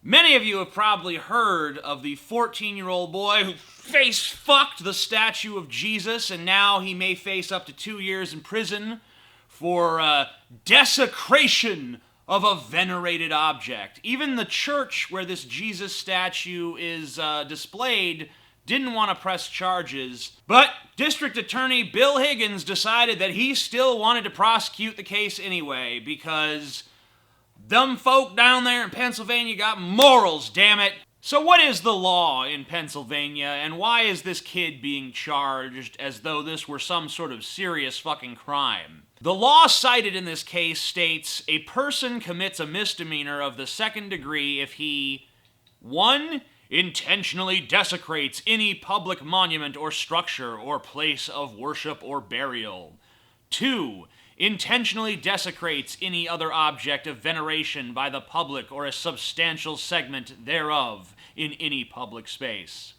Many of you have probably heard of the 14-year-old boy who face-fucked the statue of Jesus, and now he may face up to 2 years in prison for desecration of a venerated object. Even the church where this Jesus statue is displayed didn't want to press charges, but District Attorney Bill Higgins decided that he still wanted to prosecute the case anyway, because them folk down there in Pennsylvania got morals, damn it. So what is the law in Pennsylvania, and why is this kid being charged as though this were some sort of serious fucking crime? The law cited in this case states a person commits a misdemeanor of the second degree if he 1. Intentionally desecrates any public monument or structure or place of worship or burial. 2. Intentionally desecrates any other object of veneration by the public or a substantial segment thereof in any public space.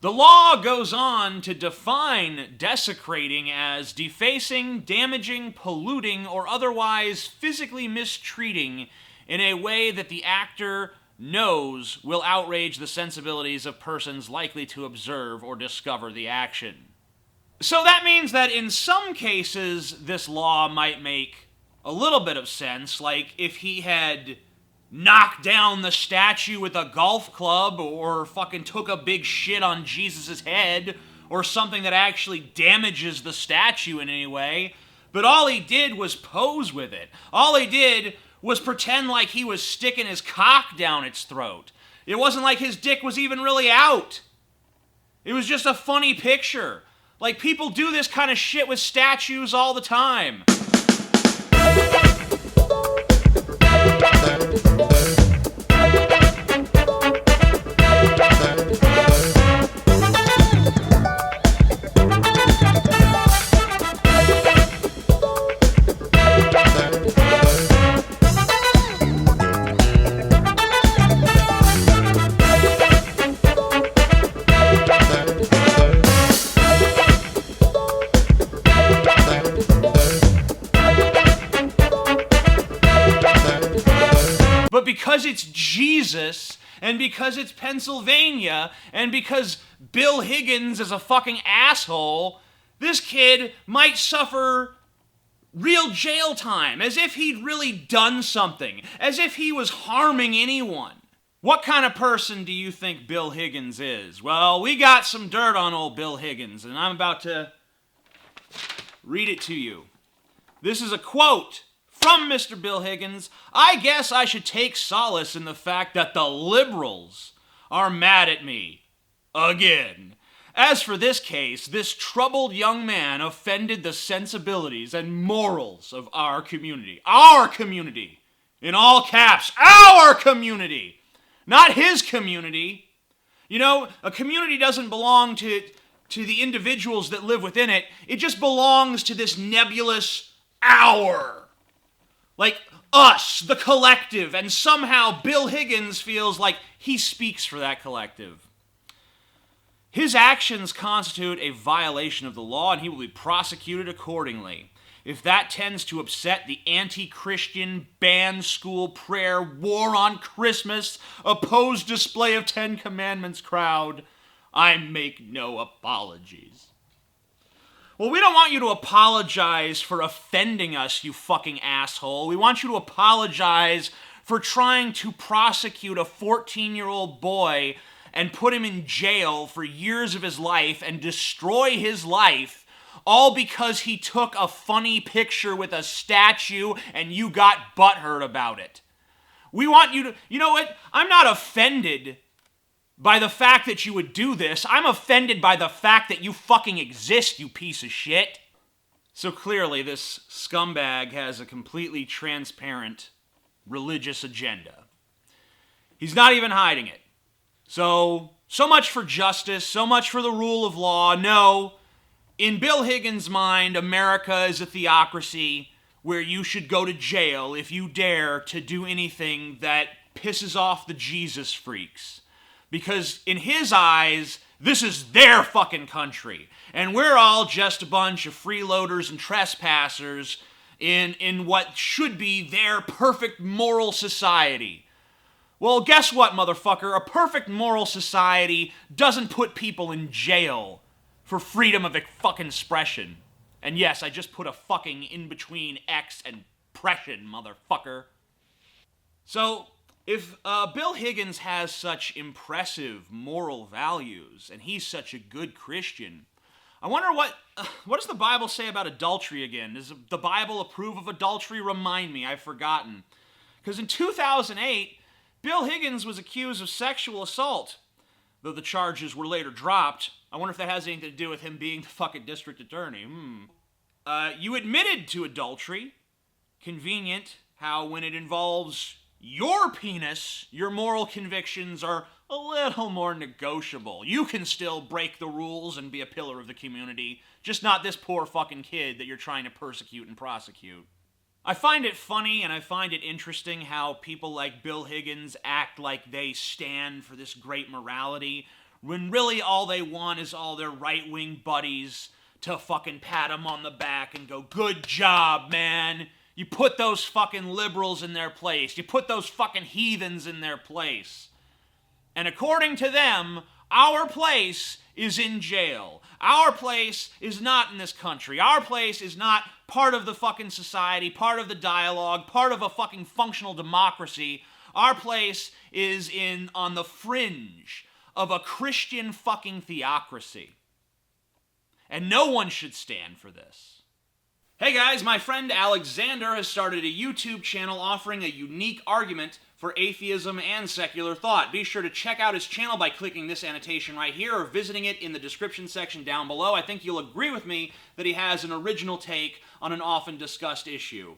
The law goes on to define desecrating as defacing, damaging, polluting, or otherwise physically mistreating in a way that the actor knows will outrage the sensibilities of persons likely to observe or discover the action. So that means that in some cases, this law might make a little bit of sense, like if he had knocked down the statue with a golf club, or fucking took a big shit on Jesus' head, or something that actually damages the statue in any way. But all he did was pose with it. All he did was pretend like he was sticking his cock down its throat. It wasn't like his dick was even really out. It was just a funny picture. Like, people do this kind of shit with statues all the time. But because it's Jesus, and because it's Pennsylvania, and because Bill Higgins is a fucking asshole, this kid might suffer real jail time, as if he'd really done something, as if he was harming anyone. What kind of person do you think Bill Higgins is? Well, we got some dirt on old Bill Higgins, and I'm about to read it to you. This is a quote from Mr. Bill Higgins. I guess I should take solace in the fact that the liberals are mad at me. Again. As for this case, this troubled young man offended the sensibilities and morals of our community. Our community. In all caps, our community. Not his community. You know, a community doesn't belong to the individuals that live within it. It just belongs to this nebulous our. Like us, the collective, and somehow Bill Higgins feels like he speaks for that collective. His actions constitute a violation of the law, and he will be prosecuted accordingly. If that tends to upset the anti-Christian, banned school prayer, war on Christmas, opposed display of Ten Commandments crowd, I make no apologies. Well, we don't want you to apologize for offending us, you fucking asshole. We want you to apologize for trying to prosecute a 14-year-old boy and put him in jail for years of his life and destroy his life, all because he took a funny picture with a statue and you got butthurt about it. We want you to... You know what? I'm not offended by the fact that you would do this. I'm offended by the fact that you fucking exist, you piece of shit. So clearly, this scumbag has a completely transparent religious agenda. He's not even hiding it. So much for justice, so much for the rule of law. No, in Bill Higgins' mind, America is a theocracy where you should go to jail if you dare to do anything that pisses off the Jesus freaks. Because in his eyes, this is their fucking country. And we're all just a bunch of freeloaders and trespassers in what should be their perfect moral society. Well, guess what, motherfucker? A perfect moral society doesn't put people in jail for freedom of fucking expression. And yes, I just put a fucking in between X and pression, motherfucker. So, if Bill Higgins has such impressive moral values, and he's such a good Christian, I wonder what does the Bible say about adultery again? Does the Bible approve of adultery? Remind me, I've forgotten. Because in 2008, Bill Higgins was accused of sexual assault, though the charges were later dropped. I wonder if that has anything to do with him being the fucking district attorney. You admitted to adultery. Convenient how when it involves your penis, your moral convictions are a little more negotiable. You can still break the rules and be a pillar of the community, just not this poor fucking kid that you're trying to persecute and prosecute. I find it funny and I find it interesting how people like Bill Higgins act like they stand for this great morality, when really all they want is all their right-wing buddies to fucking pat them on the back and go, "Good job, man. You put those fucking liberals in their place. You put those fucking heathens in their place." And according to them, our place is in jail. Our place is not in this country. Our place is not part of the fucking society, part of the dialogue, part of a fucking functional democracy. Our place is on the fringe of a Christian fucking theocracy. And no one should stand for this. Hey guys, my friend Alexander has started a YouTube channel offering a unique argument for atheism and secular thought. Be sure to check out his channel by clicking this annotation right here or visiting it in the description section down below. I think you'll agree with me that he has an original take on an often discussed issue.